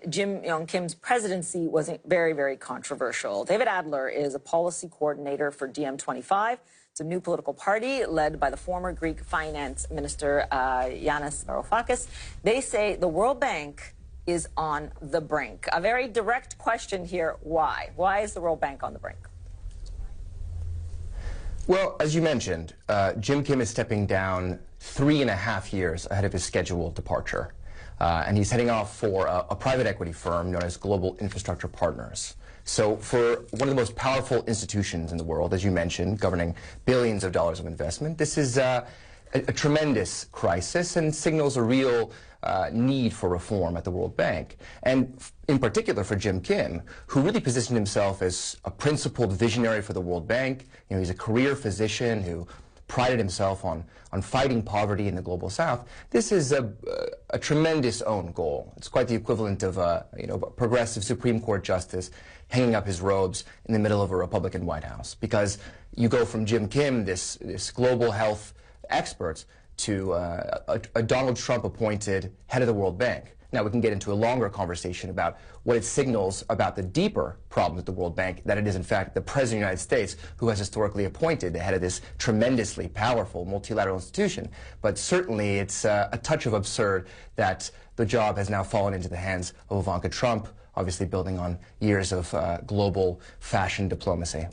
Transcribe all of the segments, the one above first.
Jim Kim's presidency was very, very controversial. David Adler is a policy coordinator for DiEM25. It's a new political party led by the former Greek finance minister, Yanis Varoufakis. They say the World Bank is on the brink. A very direct question here, why? Why is the World Bank on the brink? Well, as you mentioned, Jim Kim is stepping down 3.5 years ahead of his scheduled departure. And he's heading off for a private equity firm known as Global Infrastructure Partners. So for one of the most powerful institutions in the world, as you mentioned, governing billions of dollars of investment, this is a tremendous crisis and signals a real need for reform at the World Bank. And in particular for Jim Kim, who really positioned himself as a principled visionary for the World Bank. You know, he's a career physician who prided himself on fighting poverty in the global south. This is a tremendous own goal. It's quite the equivalent of a progressive Supreme Court justice hanging up his robes in the middle of a Republican White House, because you go from Jim Kim, this global health expert, to a Donald Trump appointed head of the World Bank. Now, we can get into a longer conversation about what it signals about the deeper problems at the World Bank, that it is, in fact, the President of the United States who has historically appointed the head of this tremendously powerful multilateral institution. But certainly, it's a touch of absurd that the job has now fallen into the hands of Ivanka Trump, obviously building on years of global fashion diplomacy.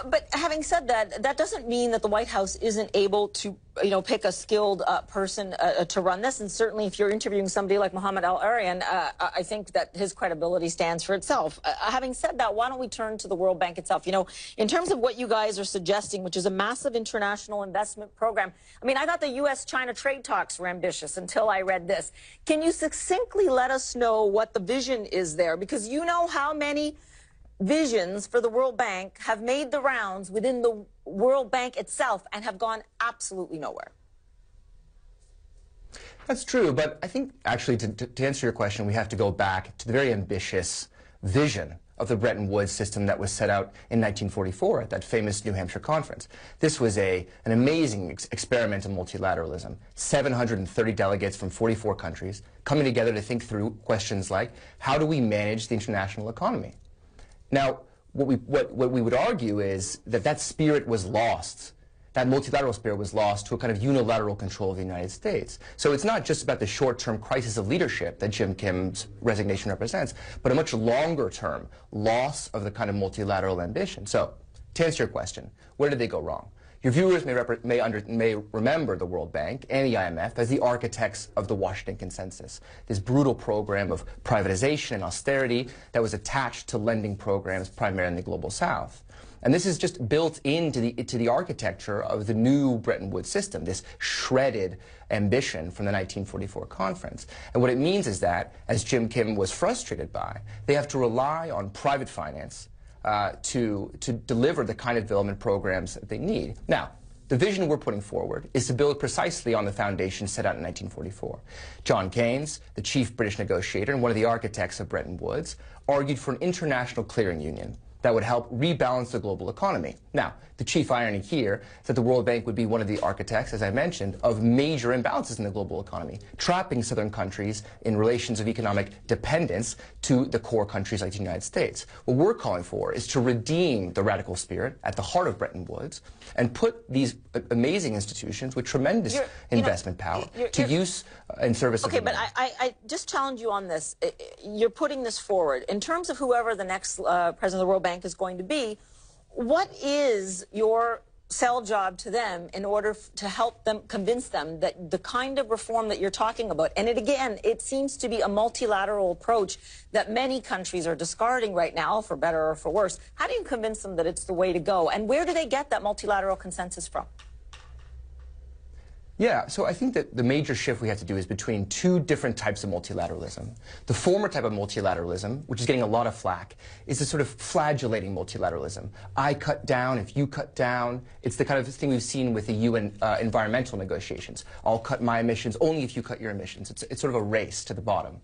But having said that, that doesn't mean that the White House isn't able to, pick a skilled person to run this. And certainly, if you're interviewing somebody like Mohammed Al-Arian, I think that his credibility stands for itself. Having said that, why don't we turn to the World Bank itself? In terms of what you guys are suggesting, which is a massive international investment program. I mean, I thought the U.S.-China trade talks were ambitious until I read this. Can you succinctly let us know what the vision is there? Because you know how many visions for the World Bank have made the rounds within the World Bank itself and have gone absolutely nowhere. That's true, but I think actually to answer your question, we have to go back to the very ambitious vision of the Bretton Woods system that was set out in 1944 at that famous New Hampshire conference. This was an amazing experiment in multilateralism. 730 delegates from 44 countries coming together to think through questions like, how do we manage the international economy? Now, what we would argue is that spirit was lost. That multilateral spirit was lost to a kind of unilateral control of the United States. So it's not just about the short-term crisis of leadership that Jim Kim's resignation represents, but a much longer-term loss of the kind of multilateral ambition. So, to answer your question, where did they go wrong? Your viewers may remember the World Bank and the IMF as the architects of the Washington Consensus, this brutal program of privatization and austerity that was attached to lending programs primarily in the Global South. And this is just built into the architecture of the new Bretton Woods system, this shredded ambition from the 1944 conference. And what it means is that, as Jim Kim was frustrated by, they have to rely on private finance to deliver the kind of development programs that they need. Now, the vision we're putting forward is to build precisely on the foundation set out in 1944. John Keynes, the chief British negotiator and one of the architects of Bretton Woods, argued for an international clearing union that would help rebalance the global economy. Now, the chief irony here is that the World Bank would be one of the architects, as I mentioned, of major imbalances in the global economy, trapping southern countries in relations of economic dependence to the core countries like the United States. What we're calling for is to redeem the radical spirit at the heart of Bretton Woods and put these amazing institutions with tremendous investment power to use in service of humanity. Okay, but I just challenge you on this. You're putting this forward. In terms of whoever the next president of the World Bank is going to be, what is your sell job to them in order to help them, convince them that the kind of reform that you're talking about, and it seems to be a multilateral approach that many countries are discarding right now, for better or for worse. How do you convince them that it's the way to go? And where do they get that multilateral consensus from? Yeah, so I think that the major shift we have to do is between two different types of multilateralism. The former type of multilateralism, which is getting a lot of flack, is the sort of flagellating multilateralism. I cut down if you cut down. It's the kind of thing we've seen with the UN environmental negotiations. I'll cut my emissions only if you cut your emissions. It's sort of a race to the bottom.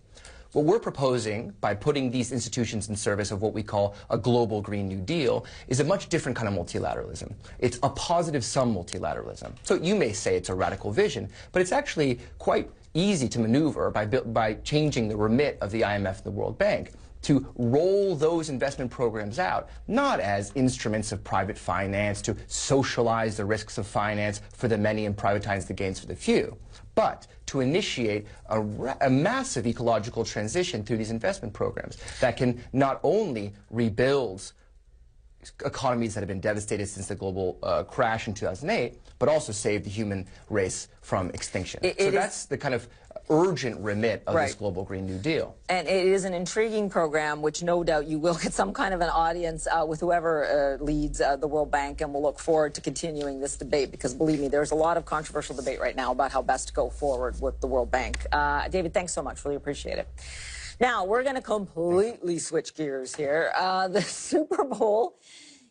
What we're proposing by putting these institutions in service of what we call a global Green New Deal is a much different kind of multilateralism. It's a positive sum multilateralism. So you may say it's a radical vision, but it's actually quite easy to maneuver by changing the remit of the IMF and the World Bank to roll those investment programs out, not as instruments of private finance to socialize the risks of finance for the many and privatize the gains for the few, but to initiate a massive ecological transition through these investment programs that can not only rebuild economies that have been devastated since the global crash in 2008, but also save the human race from extinction. So that's the kind of urgent remit of this global Green New Deal. And it is an intriguing program, which no doubt you will get some kind of an audience with whoever leads the World Bank, and we'll look forward to continuing this debate, because believe me, there's a lot of controversial debate right now about how best to go forward with the World Bank. David, thanks so much. Really appreciate it. Now, we're going to completely switch gears here. The Super Bowl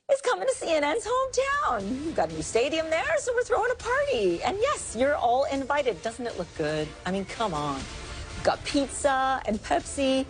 is coming to CNN's hometown. We've got a new stadium there, so we're throwing a party. And yes, you're all invited. Doesn't it look good? I mean, come on. We've got pizza and Pepsi.